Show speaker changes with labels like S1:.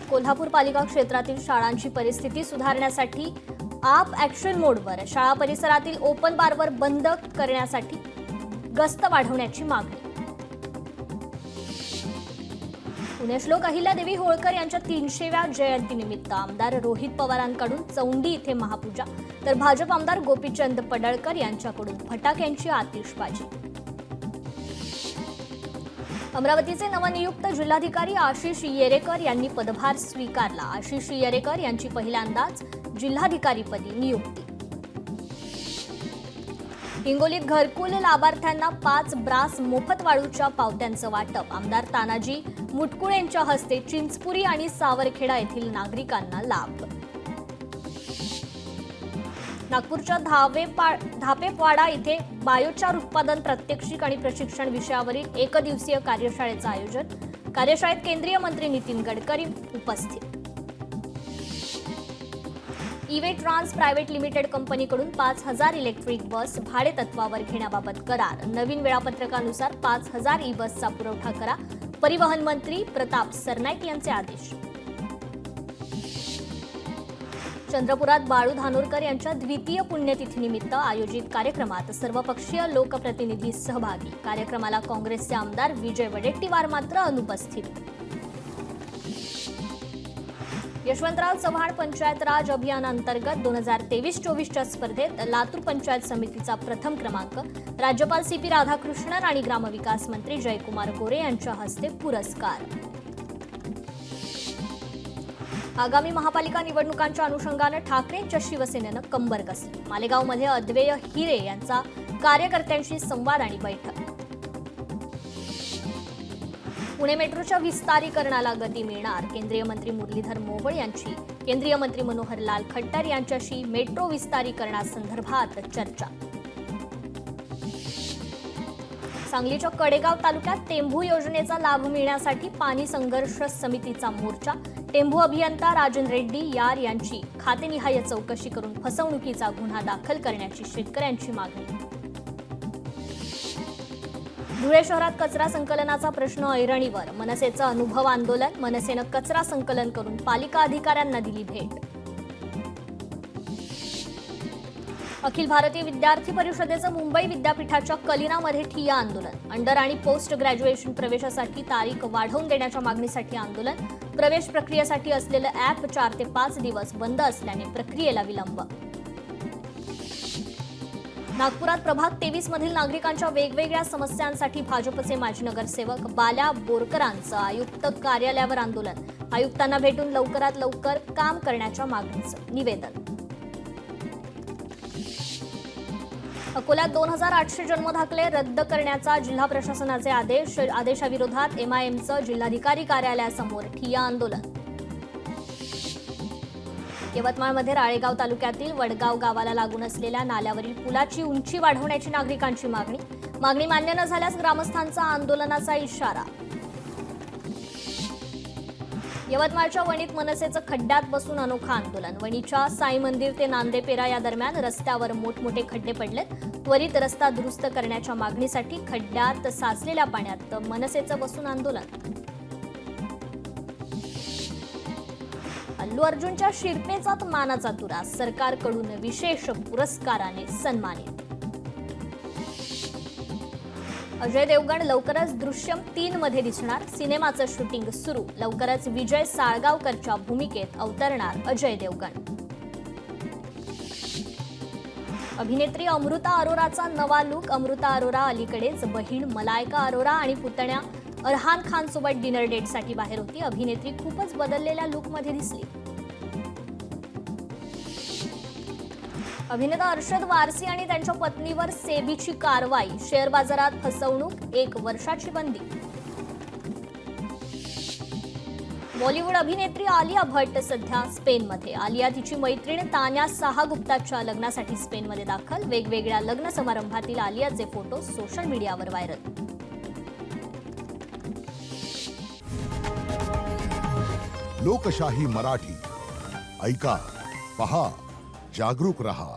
S1: कोल्हापूर पालिका क्षेत्रातील शाळांची परिस्थिती सुधारण्यासाठी आप ॲक्शन मोडवर शाळा परिसरातील ओपन बारवर बंद करण्यासाठी गस्त वाढवण्याची मागणी. पुण्यश्लोक अहिल्यादेवी होळकर यांच्या 300व्या जयंतीनिमित्त आमदार रोहित पवारांकडून चौंडी इथे महापूजा, तर भाजप आमदार गोपीचंद पडळकर यांच्याकडून फटाक्यांची आतिषबाजी. अमरावतीचे नवनियुक्त जिल्हाधिकारी आशिष येरेकर यांनी पदभार स्वीकारला. आशिष येरेकर यांची पहिल्यांदाच जिल्हाधिकारीपदी नियुक्ती. हिंगोलीत घरकुल लाभार्थ्यांना 5 ब्रास मोफत वाळूच्या पावत्यांचं वाटप. आमदार तानाजी मुटकुळेंच्या हस्ते चिंचपुरी आणि सावरखेडा येथील नागरिकांना लाभ. नागपूरच्या धापेवाडा इथे बायोचार उत्पादन प्रात्यक्षिक आणि प्रशिक्षण विषयावरील एकदिवसीय कार्यशाळेचं आयोजन. कार्यशाळेत केंद्रीय मंत्री नितीन गडकरी उपस्थित. ईवे ट्रान्स प्रायव्हेट लिमिटेड कंपनीकडून 5,000 इलेक्ट्रिक बस भाडेतत्वावर घेण्याबाबत करार. नवीन वेळापत्रकानुसार 5,000 ई बसचा पुरवठा करा. परिवहन मंत्री प्रताप सरनाईक यांचे आदेश. चंद्रपुरात बाळू धानोरकर यांच्या द्वितीय पुण्यतिथीनिमित्त आयोजित कार्यक्रमात सर्वपक्षीय लोकप्रतिनिधी सहभागी. कार्यक्रमाला काँग्रेसचे आमदार विजय वडेट्टीवार मात्र अनुपस्थित. यशवंतराव चव्हाण पंचायत राज अभियानांतर्गत 2023-24च्या स्पर्धेत लातूर पंचायत समितीचा प्रथम क्रमांक. राज्यपाल CP राधाकृष्णन आणि ग्रामविकास मंत्री जयकुमार गोरे यांच्या हस्ते पुरस्कार. आगामी महापालिका निवडणुकांच्या अनुषंगाने ठाकरेंच्या शिवसेनेनं कंबर कसली. मालेगावमध्ये अद्वैय हिरे यांचा कार्यकर्त्यांशी संवाद आणि बैठक. पुणे मेट्रोच्या विस्तारीकरणाला गती मिळणार. केंद्रीय मंत्री मुरलीधर मोहोळ यांची केंद्रीय मंत्री मनोहरलाल खट्टर यांच्याशी मेट्रो विस्तारीकरणासंदर्भात चर्चा. सांगलीच्या कडेगाव तालुक्यात टेंभू योजनेचा लाभ मिळण्यासाठी पाणी संघर्ष समितीचा मोर्चा. टेंभू अभियंता राजन रेड्डी यार यांची खातेनिहाय चौकशी करून फसवणुकीचा गुन्हा दाखल करण्याची शेतकऱ्यांची मागणी. धुळे शहरात कचरा संकलनाचा प्रश्न ऐरणीवर. मनसेचं अनुभव आंदोलन. मनसेनं कचरा संकलन करून पालिका अधिकाऱ्यांना दिली भेट. अखिल भारतीय विद्यार्थी परिषदेचं मुंबई विद्यापीठाच्या कलिनामध्ये ठिय्या आंदोलन. अंडर आणि पोस्ट ग्रॅज्युएशन प्रवेशासाठी तारीख वाढवून देण्याच्या मागणीसाठी आंदोलन. प्रवेश प्रक्रियेसाठी असलेलं ॲप 4 ते 5 दिवस बंद असल्याने प्रक्रियेला विलंब. नागपुरात प्रभाग 23 मधील नागरिकांच्या वेगवेगळ्या समस्यांसाठी भाजपचे माजी नगरसेवक बाल्या बोरकरांचं आयुक्त कार्यालयावर आंदोलन. आयुक्तांना भेटून लवकरात लवकर काम करण्याच्या मागणीचं निवेदन. अकोल्यात 2,800 जन्मदाखले रद्द करण्याचा जिल्हा प्रशासनाचे आदेश. आदेशाविरोधात MIMचं जिल्हाधिकारी कार्यालयासमोर ठिय्या आंदोलन. यवतमाळमध्ये राळेगाव तालुक्यातील वडगाव गावाला लागून असलेल्या नाल्यावरील पुलाची उंची वाढवण्याची नागरिकांची मागणी. मागणी मान्य न झाल्यास ग्रामस्थांचा आंदोलनाचा इशारा. यवतमाळच्या वणीत मनसेचं खड्ड्यात बसून अनोखं आंदोलन. वणीच्या साई मंदिर ते नांदेपेरा या दरम्यान रस्त्यावर मोठमोठे खड्डे पडलेत. त्वरित रस्ता दुरुस्त करण्याच्या मागणीसाठी खड्ड्यात साचलेल्या पाण्यात मनसेचं बसून आंदोलन. अल्लू अर्जुनच्या शिरपेचात मानाचा तुरा. सरकारकडून विशेष पुरस्काराने सन्मानित. अजय देवगण लवकरच दृश्यम 3 मध्ये दिसणार. सिनेमाचं शूटिंग सुरू. लवकरच विजय साळगावकरच्या भूमिकेत अवतरणार अजय देवगण. अभिनेत्री अमृता अरोराचा नवा लुक. अमृता अरोरा अलीकडेच बहीण मलायका अरोरा आणि पुतण्या अरहान खान सोबत डिनर डेटसाठी बाहेर होती. अभिनेत्री खूपच बदललेल्या लुकमध्ये दिसली. अभिनेता अर्शद वारसी आणि त्यांच्या पत्नीवर सेबीची कारवाई. शेअर बाजारात फसवणूक, 1 वर्षाची बंदी. बॉलिवूड अभिनेत्री आलिया भट्ट सध्या स्पेनमध्ये. आलिया तिची मैत्रीण तान्या साहा गुप्ताच्या लग्नासाठी स्पेनमध्ये दाखल. वेगवेगळ्या लग्न समारंभातील आलियाचे फोटो सोशल मीडियावर व्हायरल.
S2: लोकशाही मराठी ऐका, पहा, जागरूक रहा.